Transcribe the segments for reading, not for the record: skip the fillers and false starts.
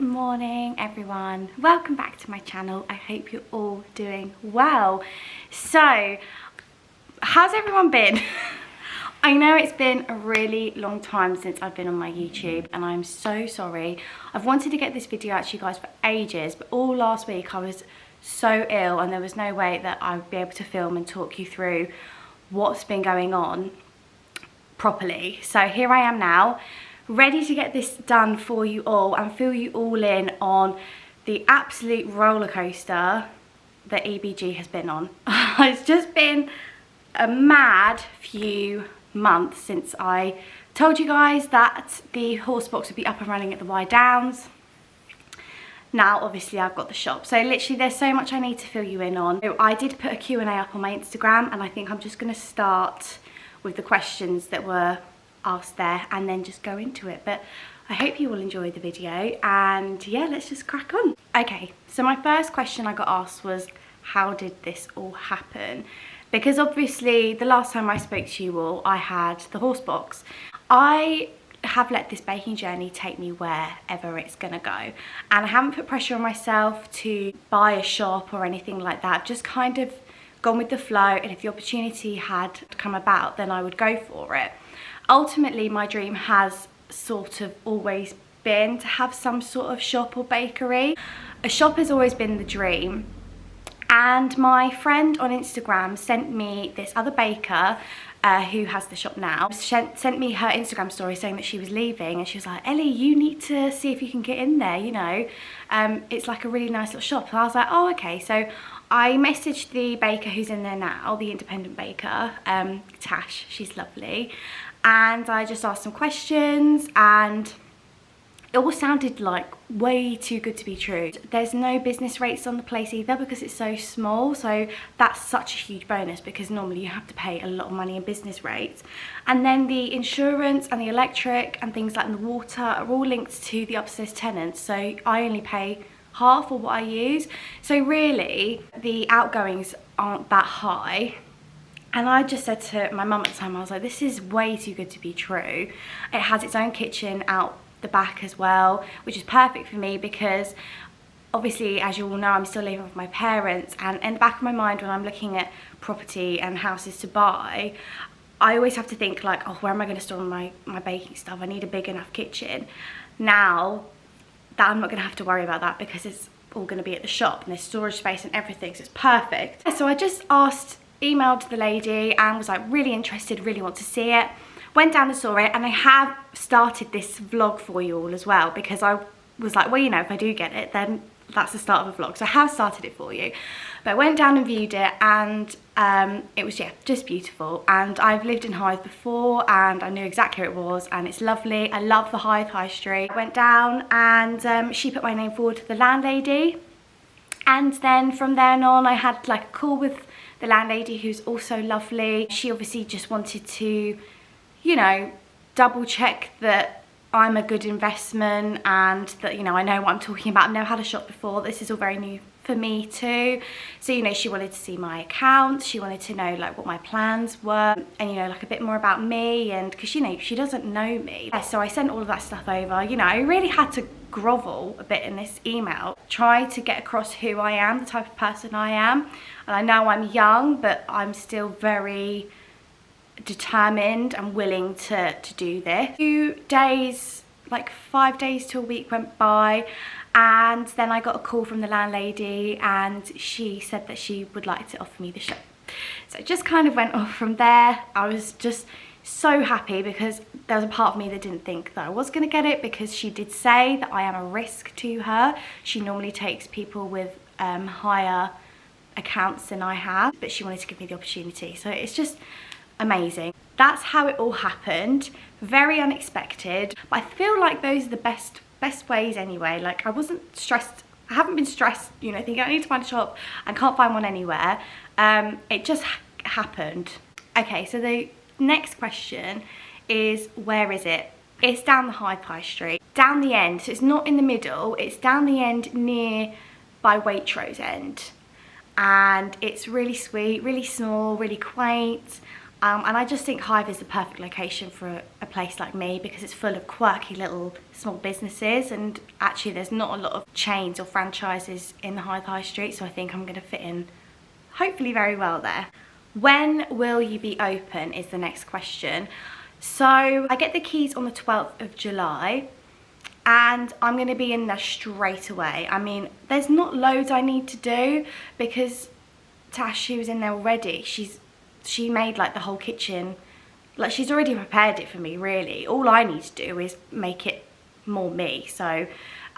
morning everyone, welcome back to my channel. I hope you're all doing well. So how's everyone been? I know it's been a really long time since I've been on my YouTube and I'm so sorry. I've wanted to get this video out to you guys for ages, but all last week I was so ill and there was no way that I would be able to film and talk you through what's been going on properly. So here I am now, ready to get this done for you all and fill you all in on the absolute roller coaster that EBG has been on. It's just been a mad few months since I told you guys that the horse box would be up and running at the Y Downs. Now obviously I've got the shop, so literally there's so much I need to fill you in on. So I did put a Q&A up on my Instagram and I think I'm just going to start with the questions that were asked there and then just go into it. But I hope you will enjoy the video and yeah, let's just crack on. Okay, so my first question I got asked was, how did this all happen? Because obviously the last time I spoke to you all I had the horse box. I have let this baking journey take me wherever it's gonna go, and I haven't put pressure on myself to buy a shop or anything like that. I've just kind of gone with the flow, and if the opportunity had come about then I would go for it. Ultimately my dream has sort of always been to have some sort of shop or bakery. A shop has always been the dream, and my friend on Instagram sent me this other baker who has the shop now, sent me her Instagram story saying that she was leaving, and she was like, Ellie, you need to see if you can get in there, you know, it's like a really nice little shop. And I was like, oh okay. So I messaged the baker who's in there now, the independent baker, Tash, she's lovely, and I just asked some questions and it all sounded like way too good to be true. There's no business rates on the place either because it's so small, so that's such a huge bonus because normally you have to pay a lot of money in business rates. And then the insurance and the electric and things like the water are all linked to the upstairs tenants, so I only pay half of what I use. So really the outgoings aren't that high. And I just said to my mum at the time, I was like, this is way too good to be true. It has its own kitchen out the back as well, which is perfect for me because obviously, as you all know, I'm still living with my parents, and in the back of my mind when I'm looking at property and houses to buy, I always have to think like, oh, where am I going to store my baking stuff? I need a big enough kitchen. Now that I'm not going to have to worry about that because it's all going to be at the shop and there's storage space and everything, so it's perfect. So I just emailed the lady and was like really interested, really want to see it. Went down and saw it, and I have started this vlog for you all as well because I was like, well, you know, if I do get it then that's the start of a vlog, so I have started it for you. But I went down and viewed it, and it was, yeah, just beautiful. And I've lived in Hythe before and I knew exactly where it was, and it's lovely. I love the Hythe High Street. I went down and she put my name forward to the landlady, and then from then on I had like a call with the landlady who's also lovely. She obviously just wanted to, you know, double check that I'm a good investment and that, you know, I know what I'm talking about. I've never had a shop before. This is all very new for me too. So, you know, she wanted to see my accounts. She wanted to know like what my plans were and, you know, like a bit more about me, and because, you know, she doesn't know me. So I sent all of that stuff over. You know, I really had to grovel a bit in this email, try to get across who I am, the type of person I am. And I know I'm young, but I'm still very determined and willing to do this. A few days, like 5 days to a week went by, and then I got a call from the landlady and she said that she would like to offer me the shop. So it just kind of went off from there. I was just so happy because there was a part of me that didn't think that I was going to get it, because she did say that I am a risk to her. She normally takes people with higher accounts than I have, but she wanted to give me the opportunity, so it's just amazing. That's how it all happened. Very unexpected, but I feel like those are the best ways anyway. Like, I wasn't stressed. I haven't been stressed, you know, thinking I need to find a shop and can't find one anywhere. It just happened. Okay, so the next question is, where is it? It's down the High Street, down the end. So it's not in the middle, it's down the end near by Waitrose End. And it's really sweet, really small, really quaint. And I just think Hive is the perfect location for a place like me because it's full of quirky little small businesses, and actually there's not a lot of chains or franchises in the Hythe High Street, so I think I'm going to fit in hopefully very well there. When will you be open is the next question. So I get the keys on the 12th of July and I'm going to be in there straight away. I mean, there's not loads I need to do because Tash, she was in there already. She made like the whole kitchen, like she's already prepared it for me really. All I need to do is make it more me. So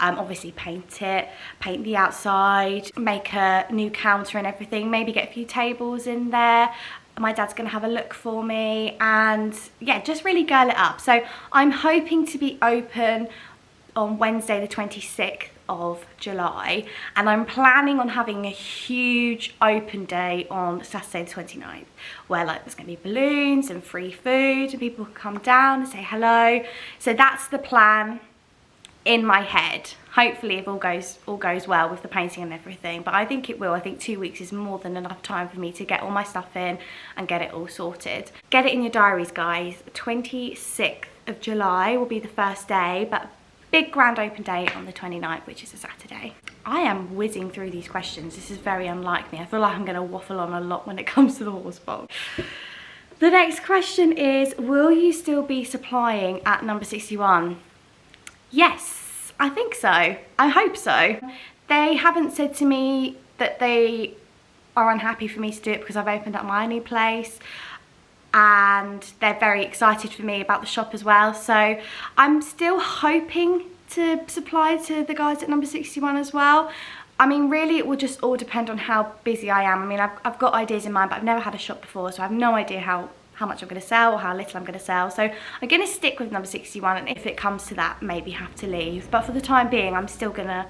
obviously paint it, paint the outside, make a new counter and everything, maybe get a few tables in there. My dad's gonna have a look for me and yeah, just really girl it up. So I'm hoping to be open on Wednesday the 26th of July, and I'm planning on having a huge open day on Saturday the 29th where like there's gonna be balloons and free food and people can come down and say hello. So that's the plan in my head. Hopefully if all goes well with the painting and everything, but I think it will. I think 2 weeks is more than enough time for me to get all my stuff in and get it all sorted. Get it in your diaries, guys. 26th of July will be the first day, but big grand open day on the 29th, which is a Saturday. I am whizzing through these questions. This is very unlike me. I feel like I'm going to waffle on a lot when it comes to the horse box. The next question is, will you still be supplying at number 61? Yes, I think so. I hope so. They haven't said to me that they are unhappy for me to do it because I've opened up my new place, and they're very excited for me about the shop as well. So I'm still hoping to supply to the guys at number 61 as well. I mean, really it will just all depend on how busy I am. I mean, I've got ideas in mind, but I've never had a shop before, so I have no idea how much I'm going to sell or how little I'm going to sell. So I'm going to stick with number 61, and if it comes to that, maybe have to leave. But for the time being, I'm still gonna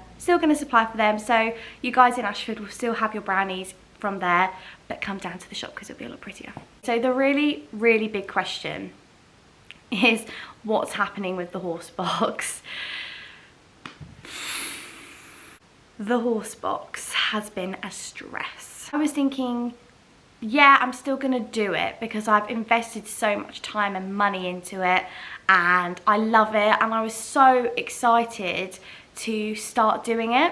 supply for them. So you guys in Ashford will still have your brownies from there, but come down to the shop because it'll be a lot prettier. So the really, really big question is what's happening with the horse box. The horse box has been a stress. I was thinking, yeah, I'm still gonna do it because I've invested so much time and money into it and I love it, and I was so excited to start doing it.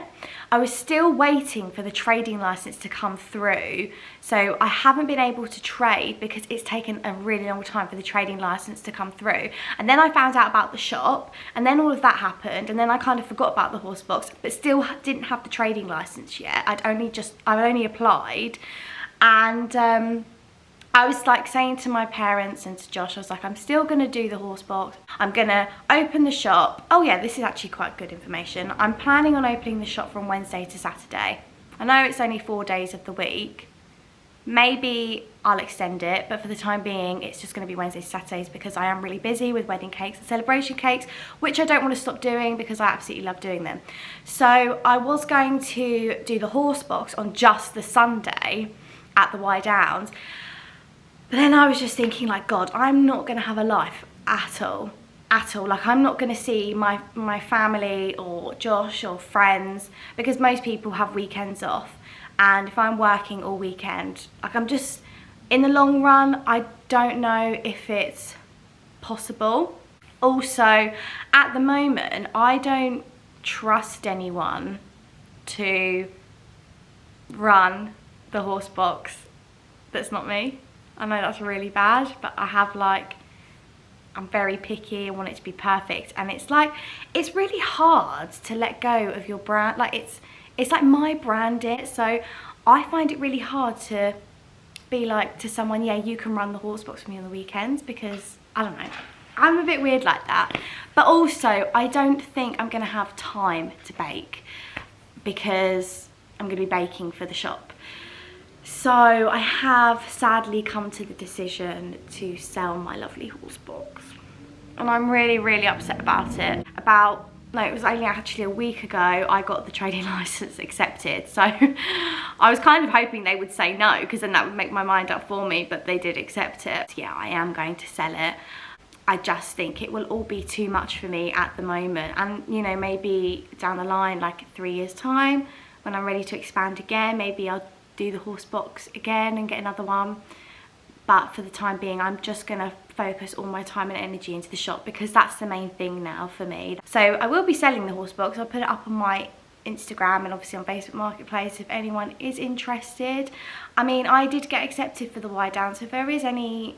I was still waiting for the trading license to come through, so I haven't been able to trade because it's taken a really long time for the trading license to come through. And then I found out about the shop, and then all of that happened, and then I kind of forgot about the horse box, but still didn't have the trading license yet. I'd only applied, and I was like saying to my parents and to Josh, I was like, I'm still gonna do the horse box. I'm gonna open the shop. Oh yeah, this is actually quite good information. I'm planning on opening the shop from Wednesday to Saturday. I know it's only 4 days of the week. Maybe I'll extend it, but for the time being, it's just gonna be Wednesdays, Saturdays because I am really busy with wedding cakes and celebration cakes, which I don't want to stop doing because I absolutely love doing them. So I was going to do the horse box on just the Sunday at the Y Downs. But then I was just thinking, like, God, I'm not going to have a life at all. Like, I'm not going to see my family or Josh or friends because most people have weekends off. And if I'm working all weekend, like, I'm just, in the long run, I don't know if it's possible. Also, at the moment, I don't trust anyone to run the horse box that's not me. I know that's really bad, but I have like, I'm very picky, I want it to be perfect, and it's like, it's really hard to let go of your brand. Like it's like my brand so I find it really hard to be like to someone, yeah, you can run the horse box for me on the weekends, because I don't know, I'm a bit weird like that. But also I don't think I'm gonna have time to bake because I'm gonna be baking for the shop. So I have sadly come to the decision to sell my lovely horse box, and I'm really, really upset about it. No, it was only actually a week ago I got the trading license accepted, so I was kind of hoping they would say no because then that would make my mind up for me, but they did accept it. Yeah, I am going to sell it. I just think it will all be too much for me at the moment, and you know, maybe down the line, like 3 years time, when I'm ready to expand again, maybe I'll do the horse box again and get another one. but for the time being I'm just gonna focus all my time and energy into the shop because that's the main thing now for me. So I will be selling the horse box. I'll put it up on my Instagram and obviously on Facebook Marketplace if anyone is interested. I mean, I did get accepted for the Y down, so if there is any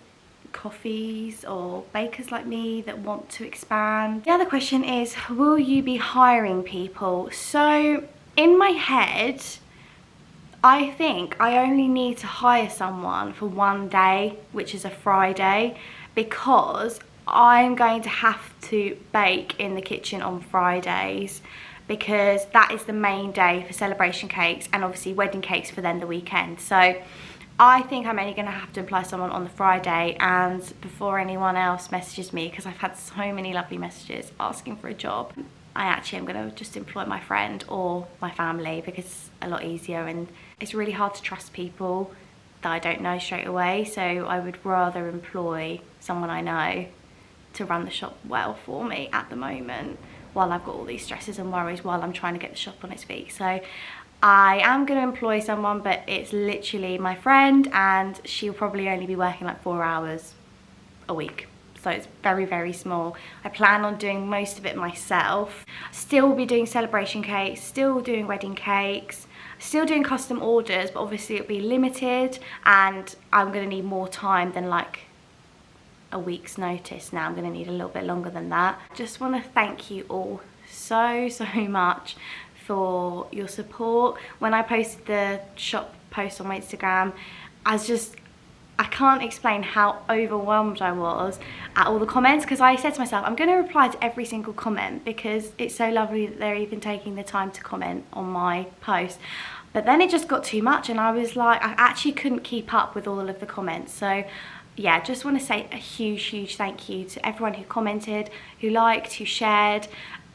coffees or bakers like me that want to expand. The other question is, will you be hiring people? So in my head, I think I only need to hire someone for one day, which is a Friday, because I'm going to have to bake in the kitchen on Fridays because that is the main day for celebration cakes and obviously wedding cakes for then the weekend. So I think I'm only going to have to employ someone on the Friday, and before anyone else messages me, because I've had so many lovely messages asking for a job, I actually am going to just employ my friend or my family because it's a lot easier, and it's really hard to trust people that I don't know straight away, so I would rather employ someone I know to run the shop well for me at the moment while I've got all these stresses and worries while I'm trying to get the shop on its feet. So I am going to employ someone, but it's literally my friend, and she'll probably only be working like 4 hours a week. So it's very, very small. I plan on doing most of it myself. Still be doing celebration cakes, still doing wedding cakes, still doing custom orders, but obviously it'll be limited and I'm going to need more time than like a week's notice. Now I'm going to need a little bit longer than that. Just want to thank you all so much for your support. When I posted the shop post on my Instagram, I can't explain how overwhelmed I was at all the comments, because I said to myself, I'm going to reply to every single comment because it's so lovely that they're even taking the time to comment on my post. But then it just got too much and I was like, I actually couldn't keep up with all of the comments. So yeah, just want to say a huge thank you to everyone who commented, who liked, who shared,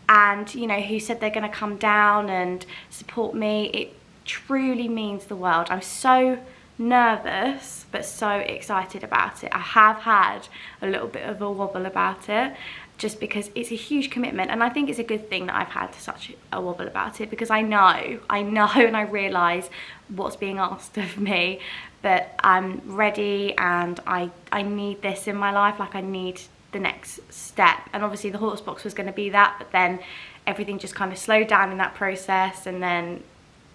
and you know, who said they're going to come down and support me. It truly means the world. I'm so nervous but so excited about it. I have had a little bit of a wobble about it just because it's a huge commitment, and I think it's a good thing that I've had such a wobble about it because I know and I realise what's being asked of me, but I'm ready and I need this in my life. Like, I need the next step, and obviously the horse box was going to be that, but then everything just kind of slowed down in that process, and then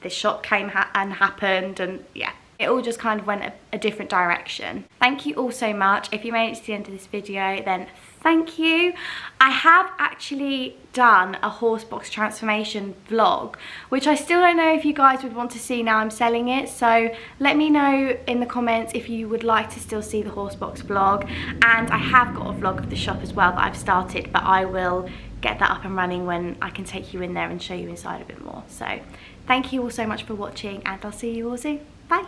this shop came and happened, and yeah, it all just kind of went a different direction. Thank you all so much. If you made it to the end of this video, then thank you. I have actually done a horse box transformation vlog, which I still don't know if you guys would want to see now I'm selling it, so let me know in the comments if you would like to still see the horse box vlog. And I have got a vlog of the shop as well that I've started, but I will get that up and running when I can take you in there and show you inside a bit more. So thank you all so much for watching, and I'll see you all soon. Bye.